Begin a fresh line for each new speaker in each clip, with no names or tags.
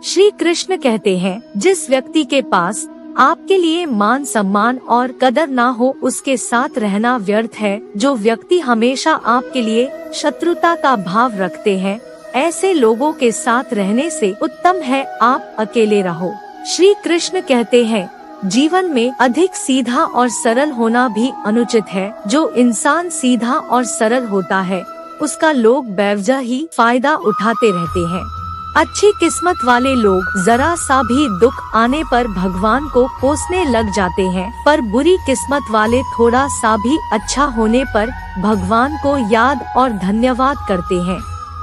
श्री कृष्ण कहते हैं, जिस व्यक्ति के पास आपके लिए मान सम्मान और कदर ना हो उसके साथ रहना व्यर्थ है। जो व्यक्ति हमेशा आपके लिए शत्रुता का भाव रखते हैं, ऐसे लोगों के साथ रहने से उत्तम है आप अकेले रहो। श्री कृष्ण कहते हैं, जीवन में अधिक सीधा और सरल होना भी अनुचित है। जो इंसान सीधा और सरल होता है उसका लोग बेवजह ही फायदा उठाते रहते हैं। अच्छी किस्मत वाले लोग जरा सा भी दुख आने पर भगवान को कोसने लग जाते हैं, पर बुरी किस्मत वाले थोड़ा सा भी अच्छा होने पर भगवान को याद और धन्यवाद करते हैं।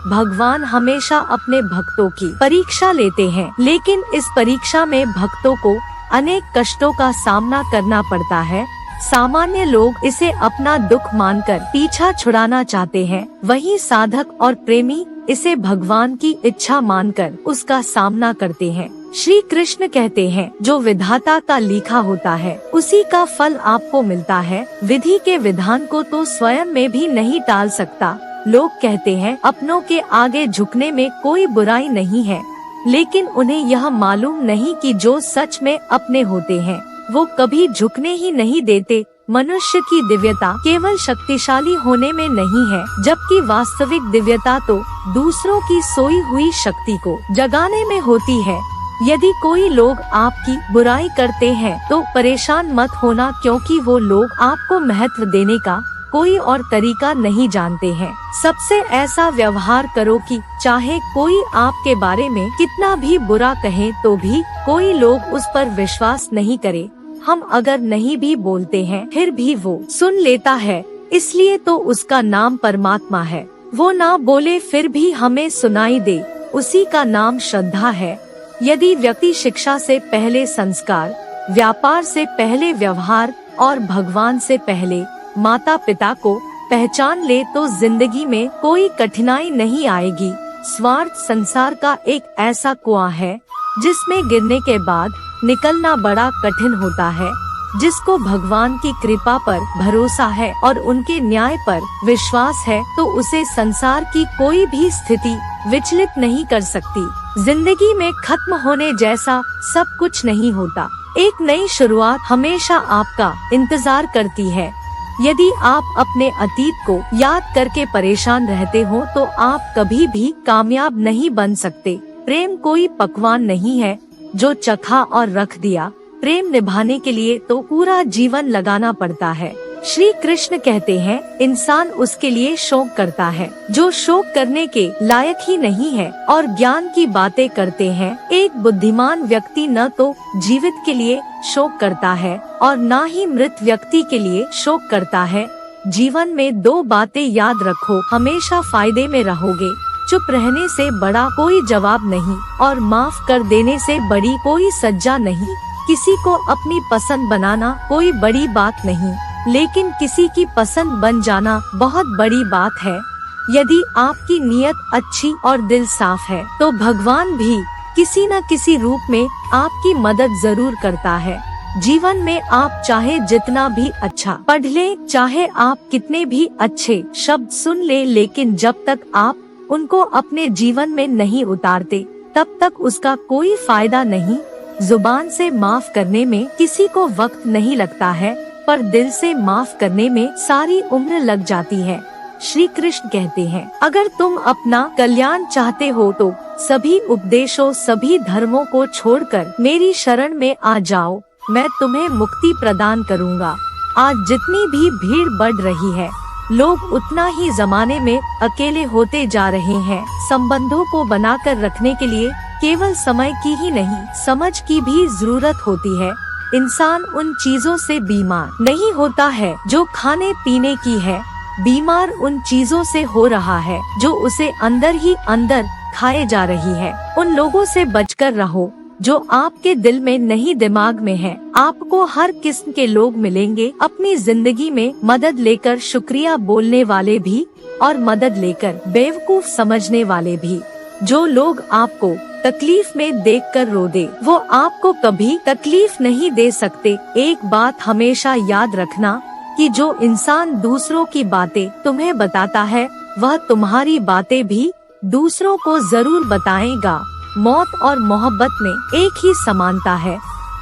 भगवान हमेशा अपने भक्तों की परीक्षा लेते हैं, लेकिन इस परीक्षा में भक्तों को अनेक कष्टों का सामना करना पड़ता है। सामान्य लोग इसे अपना दुख मानकर पीछा छुड़ाना चाहते हैं, वहीं साधक और प्रेमी इसे भगवान की इच्छा मानकर उसका सामना करते हैं। श्री कृष्ण कहते हैं, जो विधाता का लिखा होता है उसी का फल आपको मिलता है। विधि के विधान को तो स्वयं में भी नहीं टाल सकता। लोग कहते हैं अपनों के आगे झुकने में कोई बुराई नहीं है, लेकिन उन्हें यह मालूम नहीं कि जो सच में अपने होते हैं वो कभी झुकने ही नहीं देते। मनुष्य की दिव्यता केवल शक्तिशाली होने में नहीं है, जबकि वास्तविक दिव्यता तो दूसरों की सोई हुई शक्ति को जगाने में होती है। यदि कोई लोग आपकी बुराई करते हैं तो परेशान मत होना, क्योंकि वो लोग आपको महत्व देने का कोई और तरीका नहीं जानते हैं। सबसे ऐसा व्यवहार करो कि चाहे कोई आपके बारे में कितना भी बुरा कहे तो भी कोई लोग उस पर विश्वास नहीं करे। हम अगर नहीं भी बोलते हैं फिर भी वो सुन लेता है, इसलिए तो उसका नाम परमात्मा है। वो ना बोले फिर भी हमें सुनाई दे, उसी का नाम श्रद्धा है। यदि व्यक्ति शिक्षा से पहले संस्कार, व्यापार से पहले व्यवहार और भगवान से पहले माता पिता को पहचान ले तो जिंदगी में कोई कठिनाई नहीं आएगी। स्वार्थ संसार का एक ऐसा कुआं है जिसमें गिरने के बाद निकलना बड़ा कठिन होता है। जिसको भगवान की कृपा पर भरोसा है और उनके न्याय पर विश्वास है तो उसे संसार की कोई भी स्थिति विचलित नहीं कर सकती। जिंदगी में खत्म होने जैसा सब कुछ नहीं होता। एक नई शुरुआत हमेशा आपका इंतजार करती है। यदि आप अपने अतीत को याद करके परेशान रहते हो तो आप कभी भी कामयाब नहीं बन सकते। प्रेम कोई पकवान नहीं है जो चखा और रख दिया। प्रेम निभाने के लिए तो पूरा जीवन लगाना पड़ता है। श्री कृष्ण कहते हैं, इंसान उसके लिए शोक करता है जो शोक करने के लायक ही नहीं है और ज्ञान की बातें करते हैं। एक बुद्धिमान व्यक्ति न तो जीवित के लिए शोक करता है और न ही मृत व्यक्ति के लिए शोक करता है। जीवन में दो बातें याद रखो, हमेशा फायदे में रहोगे। चुप रहने से बड़ा कोई जवाब नहीं और माफ कर देने से बड़ी कोई सज्जा नहीं। किसी को अपनी पसंद बनाना कोई बड़ी बात नहीं, लेकिन किसी की पसंद बन जाना बहुत बड़ी बात है। यदि आपकी नीयत अच्छी और दिल साफ है तो भगवान भी किसी न किसी रूप में आपकी मदद जरूर करता है। जीवन में आप चाहे जितना भी अच्छा पढ़ ले, चाहे आप कितने भी अच्छे शब्द सुन ले, लेकिन जब तक आप उनको अपने जीवन में नहीं उतारते तब तक उसका कोई फायदा नहीं। जुबान से माफ करने में किसी को वक्त नहीं लगता है, पर दिल से माफ करने में सारी उम्र लग जाती है। श्री कृष्ण कहते हैं, अगर तुम अपना कल्याण चाहते हो तो सभी उपदेशों, सभी धर्मों को छोड़कर मेरी शरण में आ जाओ, मैं तुम्हें मुक्ति प्रदान करूँगा। आज जितनी भी भीड़ बढ़ रही है, लोग उतना ही जमाने में अकेले होते जा रहे हैं। संबंधों को बनाकर रखने के लिए केवल समय की ही नहीं, समझ की भी जरूरत होती है। इंसान उन चीजों से बीमार नहीं होता है जो खाने पीने की है, बीमार उन चीजों से हो रहा है जो उसे अंदर ही अंदर खाए जा रही है। उन लोगों से बचकर रहो जो आपके दिल में नहीं, दिमाग में है। आपको हर किस्म के लोग मिलेंगे अपनी जिंदगी में, मदद लेकर शुक्रिया बोलने वाले भी और मदद लेकर बेवकूफ समझने वाले भी। जो लोग आपको तकलीफ में देखकर रो दे, वो आपको कभी तकलीफ नहीं दे सकते। एक बात हमेशा याद रखना कि जो इंसान दूसरों की बातें तुम्हें बताता है, वह तुम्हारी बातें भी दूसरों को जरूर बताएगा। मौत और मोहब्बत में एक ही समानता है,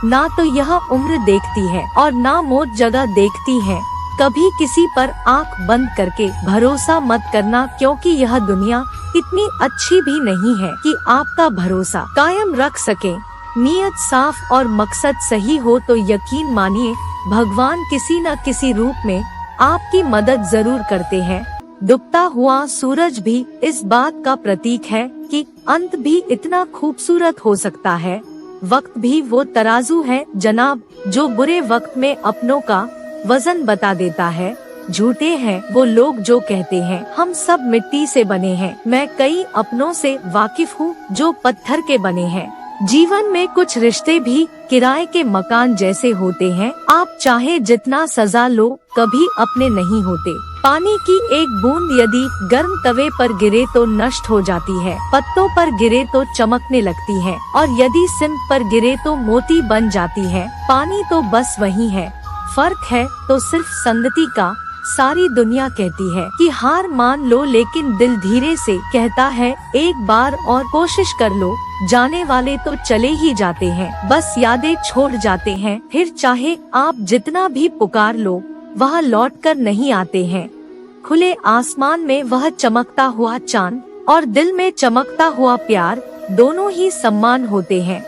ना तो यह उम्र देखती है और ना मौत जगह देखती है। कभी किसी पर आंख बंद करके भरोसा मत करना, क्योंकि यह दुनिया इतनी अच्छी भी नहीं है कि आपका भरोसा कायम रख सके। नीयत साफ और मकसद सही हो तो यकीन मानिए भगवान किसी न किसी रूप में आपकी मदद जरूर करते हैं। डूबता हुआ सूरज भी इस बात का प्रतीक है कि अंत भी इतना खूबसूरत हो सकता है। वक्त भी वो तराजू है जनाब, जो बुरे वक्त में अपनों का वजन बता देता है। झूठे हैं वो लोग जो कहते हैं हम सब मिट्टी से बने हैं। मैं कई अपनों से वाकिफ हूँ जो पत्थर के बने हैं। जीवन में कुछ रिश्ते भी किराए के मकान जैसे होते हैं। आप चाहे जितना सजा लो कभी अपने नहीं होते। पानी की एक बूंद यदि गर्म तवे पर गिरे तो नष्ट हो जाती है, पत्तों पर गिरे तो चमकने लगती है और यदि सिंक पर गिरे तो मोती बन जाती है। पानी तो बस वही है, फर्क है तो सिर्फ संगति का। सारी दुनिया कहती है कि हार मान लो, लेकिन दिल धीरे से कहता है एक बार और कोशिश कर लो। जाने वाले तो चले ही जाते हैं, बस यादें छोड़ जाते हैं। फिर चाहे आप जितना भी पुकार लो वह लौट कर नहीं आते हैं। खुले आसमान में वह चमकता हुआ चांद और दिल में चमकता हुआ प्यार दोनों ही सम्मान होते हैं।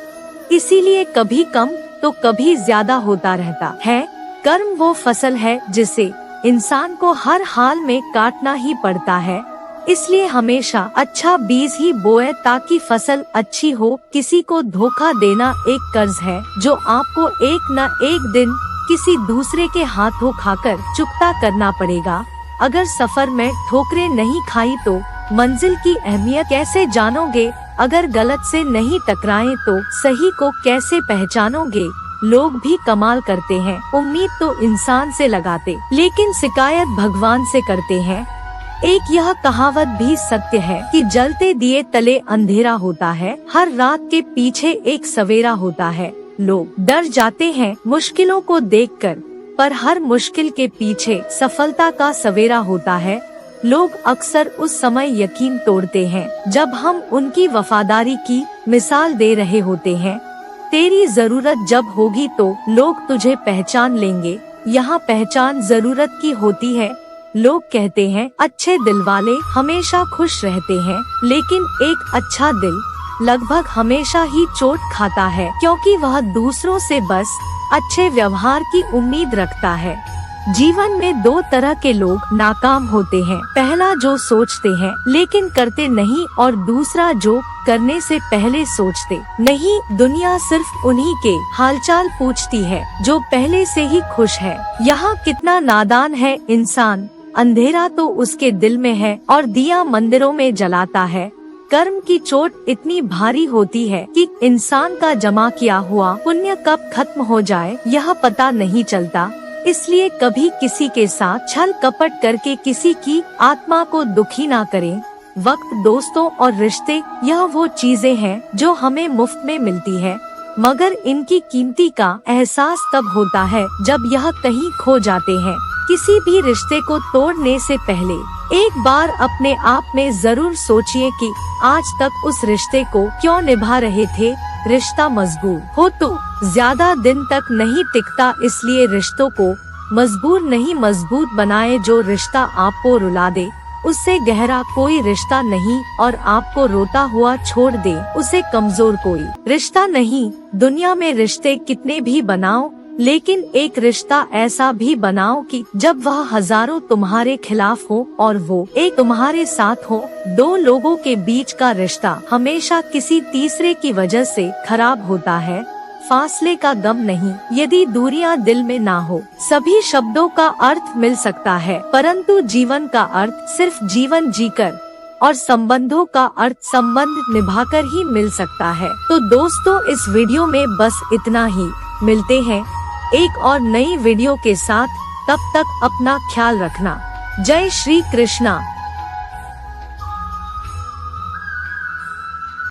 इसीलिए कभी कम तो कभी ज्यादा होता रहता है। कर्म वो फसल है जिसे इंसान को हर हाल में काटना ही पड़ता है। इसलिए हमेशा अच्छा बीज ही बोए ताकि फसल अच्छी हो। किसी को धोखा देना एक कर्ज है जो आपको एक न एक दिन किसी दूसरे के हाथों खाकर चुकता करना पड़ेगा। अगर सफर में ठोकरें नहीं खाई तो मंजिल की अहमियत कैसे जानोगे? अगर गलत से नहीं टकराए तो सही को कैसे पहचानोगे? लोग भी कमाल करते हैं, उम्मीद तो इंसान से लगाते लेकिन शिकायत भगवान से करते हैं। एक यह कहावत भी सत्य है कि जलते दिए तले अंधेरा होता है, हर रात के पीछे एक सवेरा होता है। लोग डर जाते हैं मुश्किलों को देखकर, पर हर मुश्किल के पीछे सफलता का सवेरा होता है। लोग अक्सर उस समय यकीन तोड़ते हैं जब हम उनकी वफादारी की मिसाल दे रहे होते हैं। तेरी जरूरत जब होगी तो लोग तुझे पहचान लेंगे। यहाँ पहचान जरूरत की होती है। लोग कहते हैं अच्छे दिल वाले हमेशा खुश रहते हैं, लेकिन एक अच्छा दिल लगभग हमेशा ही चोट खाता है, क्योंकि वह दूसरों से बस अच्छे व्यवहार की उम्मीद रखता है। जीवन में दो तरह के लोग नाकाम होते हैं, पहला जो सोचते हैं लेकिन करते नहीं, और दूसरा जो करने से पहले सोचते नहीं। दुनिया सिर्फ उन्हीं के हालचाल पूछती है जो पहले से ही खुश है। यहाँ कितना नादान है इंसान, अंधेरा तो उसके दिल में है और दिया मंदिरों में जलाता है। कर्म की चोट इतनी भारी होती है कि इंसान का जमा किया हुआ पुण्य कब खत्म हो जाए यह पता नहीं चलता। इसलिए कभी किसी के साथ छल कपट करके किसी की आत्मा को दुखी ना करें। वक्त, दोस्तों और रिश्ते यह वो चीजें हैं जो हमें मुफ्त में मिलती है, मगर इनकी कीमती का एहसास तब होता है जब यह कहीं खो जाते हैं। किसी भी रिश्ते को तोड़ने से पहले एक बार अपने आप में जरूर सोचिए कि आज तक उस रिश्ते को क्यों निभा रहे थे। रिश्ता मजबूत हो तो ज्यादा दिन तक नहीं टिकता, इसलिए रिश्तों को मजबूर नहीं मजबूत बनाए। जो रिश्ता आपको रुला दे उससे गहरा कोई रिश्ता नहीं, और आपको रोता हुआ छोड़ दे उसे कमजोर कोई रिश्ता नहीं। दुनिया में रिश्ते कितने भी बनाओ, लेकिन एक रिश्ता ऐसा भी बनाओ कि जब वह हजारों तुम्हारे खिलाफ हो और वो एक तुम्हारे साथ हो। दो लोगों के बीच का रिश्ता हमेशा किसी तीसरे की वजह से खराब होता है। फासले का गम नहीं, यदि दूरियां दिल में ना हो। सभी शब्दों का अर्थ मिल सकता है, परंतु जीवन का अर्थ सिर्फ जीवन जीकर और संबंधों का अर्थ संबंध निभाकर ही मिल सकता है। तो दोस्तों, इस वीडियो में बस इतना ही। मिलते हैं एक और नई वीडियो के साथ, तब तक अपना ख्याल रखना। जय श्री कृष्णा।